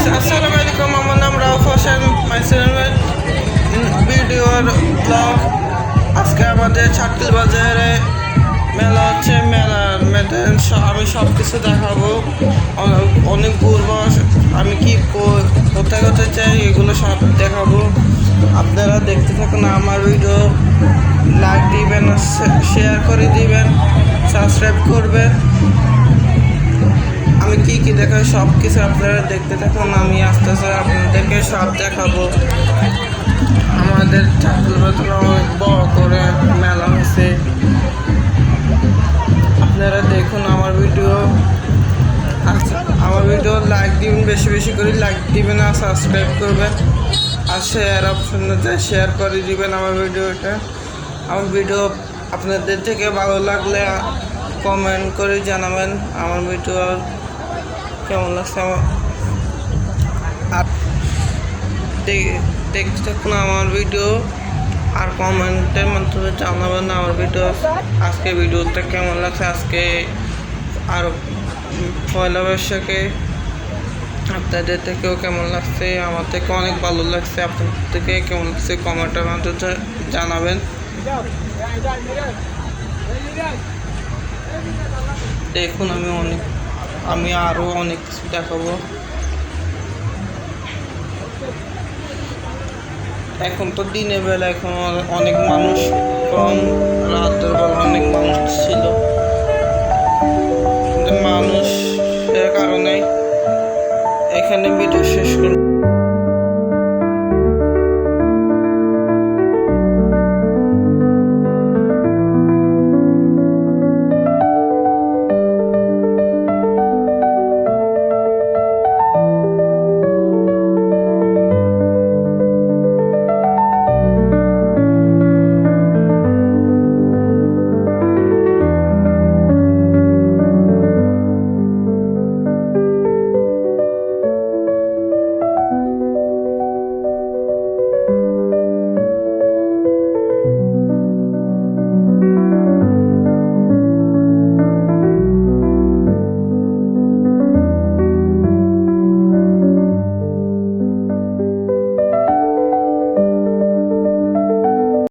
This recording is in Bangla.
আসসালামু আলাইকুম, আমার নাম রাউফ হোসেন, মাই চ্যানেল ভিডিওর ব্লগ। আজকে আমাদের ছাটকিল বাজারে মেলা হচ্ছে, মেলার মেটেন আমি সব কিছু দেখাবো, অনেক ঘুরবো, আমি কি কোথায় কোথায় চাই এগুলো সব দেখাবো। আপনারা দেখতে থাকুন আমার ভিডিও, লাইক দিবেন, শেয়ার করে দিবেন, সাবস্ক্রাইব করবেন। আমি কি কি দেখাই সব কিছু আপনারা দেখতে থাকুন, আমি আস্তে আস্তে আপনাদেরকে সব দেখাবো। আমাদের ছাটকিল বাজারে অনেক বড় করে মেলা হয়েছে, আপনারা দেখুন আমার ভিডিও। আমার ভিডিও লাইক দিবেন, বেশি বেশি করে লাইক দিবেন আর সাবস্ক্রাইব করবেন, আর শেয়ার অপশনে শেয়ার করে দিবেন আমার ভিডিওটা। আমার ভিডিও আপনাদের থেকে ভালো লাগলে কমেন্ট করে জানাবেন আমার ভিডিও কেমন লাগছে। আর দেখতে থাকুন আমার ভিডিও আর কমেন্টের মাধ্যমে জানাবেন আমার ভিডিও, আজকে ভিডিওটা কেমন লাগছে। আজকে আর পয়লা বৈশাখে আপনাদের থেকেও কেমন লাগছে, আমার থেকে অনেক ভালো লাগছে, আপনাদের থেকে কেমন লাগছে কমেন্টের মাধ্যমে জানাবেন। দেখুন আমি আরও অনেক কিছু দেখাবো। এখন তো দিনের বেলা, এখন অনেক মানুষ কম, রাতের বেলা অনেক মানুষ ছিল, মানুষের কারণে এখানে ভিডিও শেষ করি।